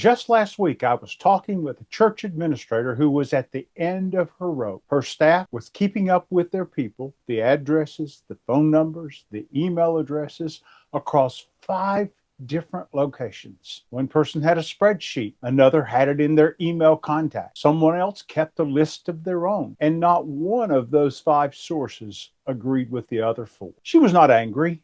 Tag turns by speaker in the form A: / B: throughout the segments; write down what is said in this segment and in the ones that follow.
A: Just last week, I was talking with a church administrator who was at the end of her rope. Her staff was keeping up with their people, the addresses, the phone numbers, the email addresses across 5 different locations. One person had a spreadsheet, another had it in their email contact. Someone else kept a list of their own, and not one of those 5 sources agreed with the other 4. She was not angry.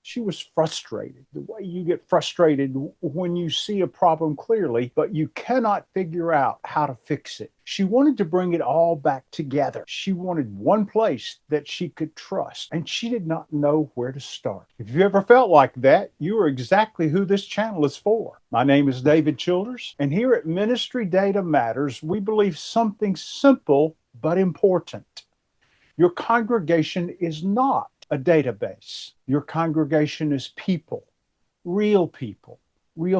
A: She was frustrated, the way you get frustrated when you see a problem clearly, but you cannot figure out how to fix it. She wanted to bring it all back together. She wanted one place that she could trust, and she did not know where to start. If you ever felt like that, you are exactly who this channel is for. My name is David Childers, and here at Ministry Data Matters, we believe something simple but important. Your congregation is not a database. Your congregation is people, real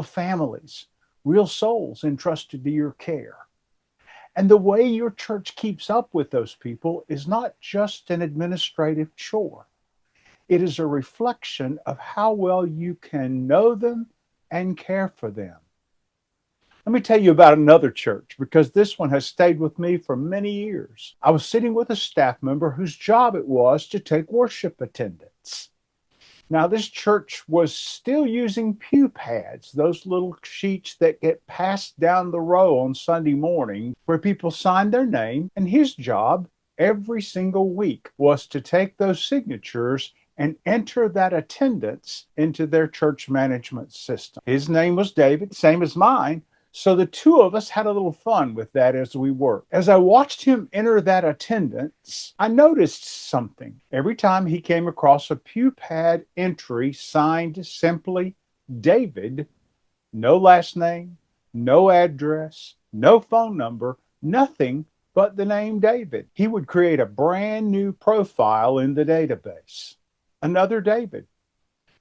A: families, real souls entrusted to your care. And the way your church keeps up with those people is not just an administrative chore. It is a reflection of how well you can know them and care for them. Let me tell you about another church, because this one has stayed with me for many years. I was sitting with a staff member whose job it was to take worship attendance. Now, this church was still using pew pads, those little sheets that get passed down the row on Sunday morning where people sign their name, and his job every single week was to take those signatures and enter that attendance into their church management system. His name was David, same as mine. So the 2 of us had a little fun with that as we worked. As I watched him enter that attendance, I noticed something. Every time he came across a pew pad entry signed simply David, no last name, no address, no phone number, nothing but the name David, he would create a brand new profile in the database. Another David.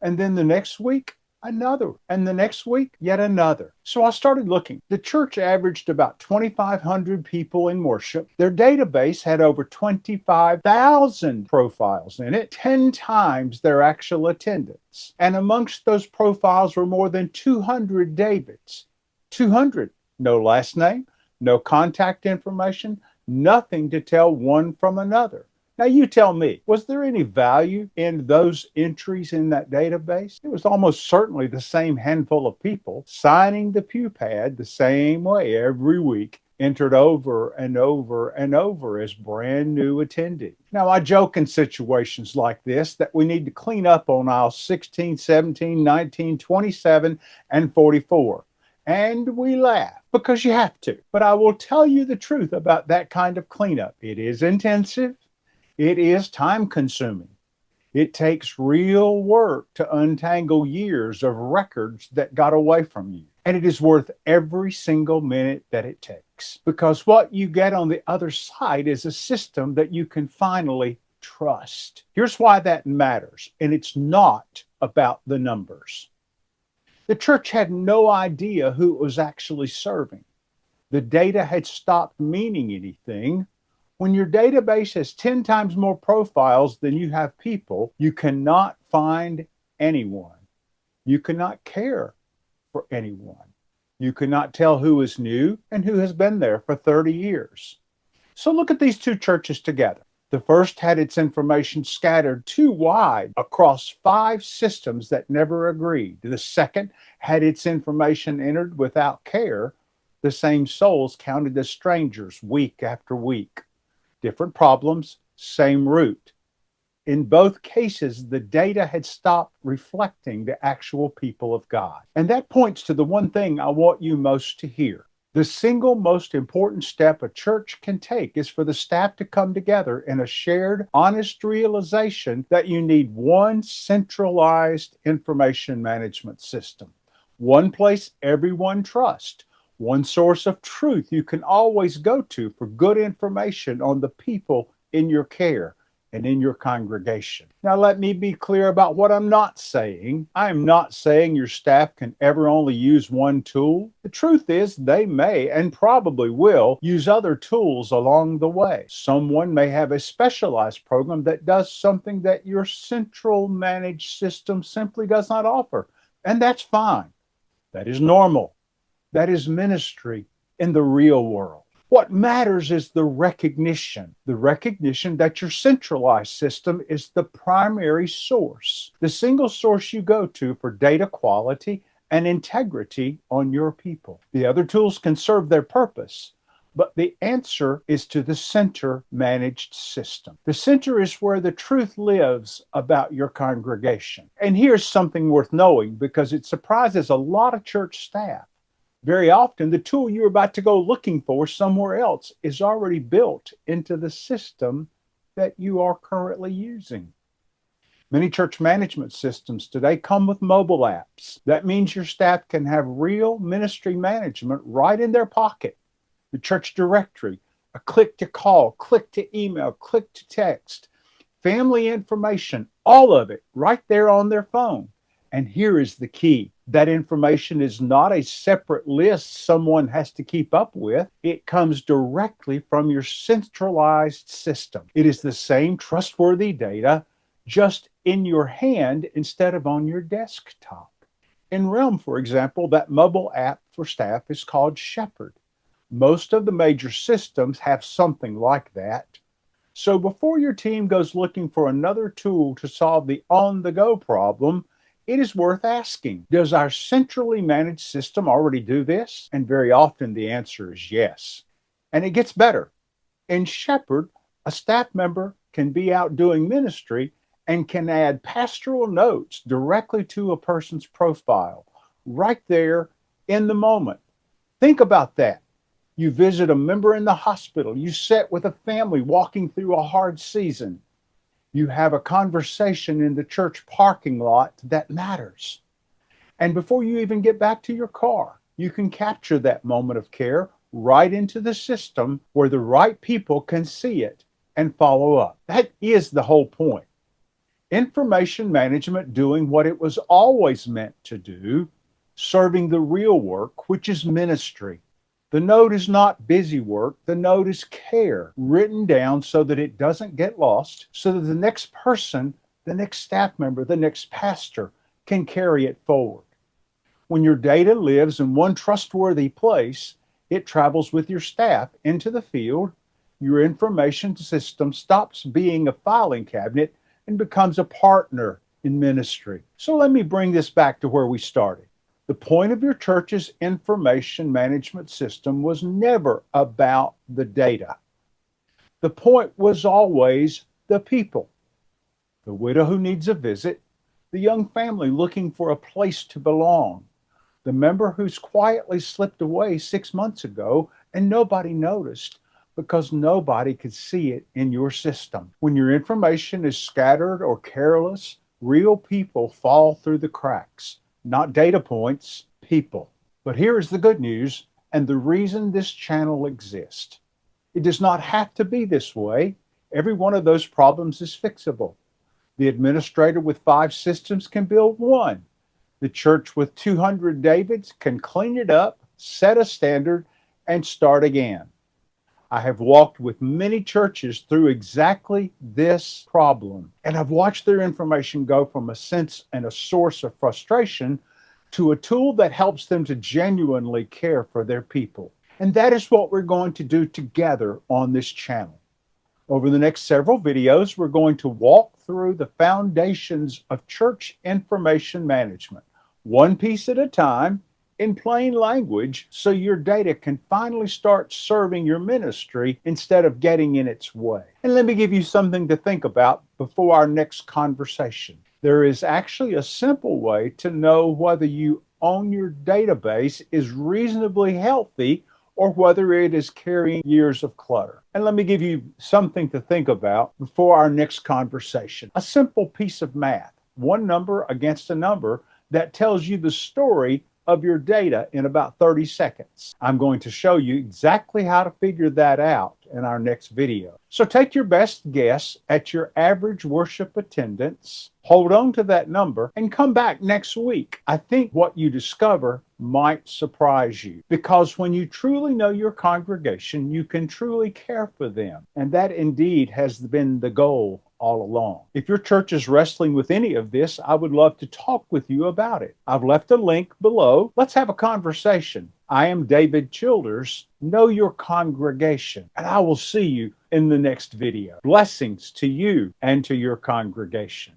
A: And then the next week, another, and the next week, yet another. So I started looking. The church averaged about 2,500 people in worship. Their database had over 25,000 profiles in it, 10 times their actual attendance. And amongst those profiles were more than 200 Davids. 200. No last name, no contact information, nothing to tell one from another. Now, you tell me, was there any value in those entries in that database? It was almost certainly the same handful of people signing the pew pad the same way every week, entered over and over and over as brand new attendees. Now, I joke in situations like this that we need to clean up on aisles 16, 17, 19, 27, and 44. And we laugh because you have to. But I will tell you the truth about that kind of cleanup. It is intensive. It is time-consuming. It takes real work to untangle years of records that got away from you. And it is worth every single minute that it takes. Because what you get on the other side is a system that you can finally trust. Here's why that matters. And it's not about the numbers. The church had no idea who it was actually serving. The data had stopped meaning anything. When your database has 10 times more profiles than you have people, you cannot find anyone. You cannot care for anyone. You cannot tell who is new and who has been there for 30 years. So look at these 2 churches together. The first had its information scattered too wide across 5 systems that never agreed. The second had its information entered without care. The same souls counted as strangers week after week. Different problems, same root. In both cases, the data had stopped reflecting the actual people of God. And that points to the one thing I want you most to hear. The single most important step a church can take is for the staff to come together in a shared, honest realization that you need one centralized information management system. One place everyone trusts. One source of truth you can always go to for good information on the people in your care and in your congregation. Now, let me be clear about what I'm not saying. I am not saying your staff can ever only use one tool. The truth is they may and probably will use other tools along the way. Someone may have a specialized program that does something that your central managed system simply does not offer, and that's fine. That is normal. That is ministry in the real world. What matters is the recognition that your centralized system is the primary source, the single source you go to for data quality and integrity on your people. The other tools can serve their purpose, but the answer is to the center managed system. The center is where the truth lives about your congregation. And here's something worth knowing because it surprises a lot of church staff. Very often, the tool you're about to go looking for somewhere else is already built into the system that you are currently using. Many church management systems today come with mobile apps. That means your staff can have real ministry management right in their pocket. The church directory, a click to call, click to email, click to text, family information, all of it right there on their phone. And here is the key. That information is not a separate list someone has to keep up with. It comes directly from your centralized system. It is the same trustworthy data, just in your hand instead of on your desktop. In Realm, for example, that mobile app for staff is called Shepherd. Most of the major systems have something like that. So before your team goes looking for another tool to solve the on-the-go problem, it is worth asking, does our centrally managed system already do this? And very often the answer is yes. And it gets better. In Shepherd, a staff member can be out doing ministry and can add pastoral notes directly to a person's profile, right there in the moment. Think about that. You visit a member in the hospital. You sit with a family walking through a hard season. You have a conversation in the church parking lot that matters. And before you even get back to your car, you can capture that moment of care right into the system where the right people can see it and follow up. That is the whole point. Information management doing what it was always meant to do, serving the real work, which is ministry. The note is not busy work. The note is care, written down so that it doesn't get lost, so that the next person, the next staff member, the next pastor can carry it forward. When your data lives in one trustworthy place, it travels with your staff into the field. Your information system stops being a filing cabinet and becomes a partner in ministry. So let me bring this back to where we started. The point of your church's information management system was never about the data. The point was always the people. The widow who needs a visit, the young family looking for a place to belong, the member who's quietly slipped away 6 months ago and nobody noticed because nobody could see it in your system. When your information is scattered or careless, real people fall through the cracks. Not data points, people. But here is the good news and the reason this channel exists. It does not have to be this way. Every one of those problems is fixable. The administrator with 5 systems can build one. The church with 200 Davids can clean it up, set a standard, and start again. I have walked with many churches through exactly this problem, and I've watched their information go from a sense and a source of frustration to a tool that helps them to genuinely care for their people. And that is what we're going to do together on this channel. Over the next several videos, we're going to walk through the foundations of church information management, one piece at a time, in plain language, so your data can finally start serving your ministry instead of getting in its way. And let me give you something to think about before our next conversation. There is actually a simple way to know whether you own your database is reasonably healthy or whether it is carrying years of clutter. And let me give you something to think about before our next conversation. A simple piece of math, one number against a number, that tells you the story of your data in about 30 seconds. I'm going to show you exactly how to figure that out in our next video. So take your best guess at your average worship attendance, hold on to that number, and come back next week. I think what you discover might surprise you, because when you truly know your congregation, you can truly care for them. And that indeed has been the goal all along. If your church is wrestling with any of this, I would love to talk with you about it. I've left a link below. Let's have a conversation. I am David Childers. Know your congregation, and I will see you in the next video. Blessings to you and to your congregation.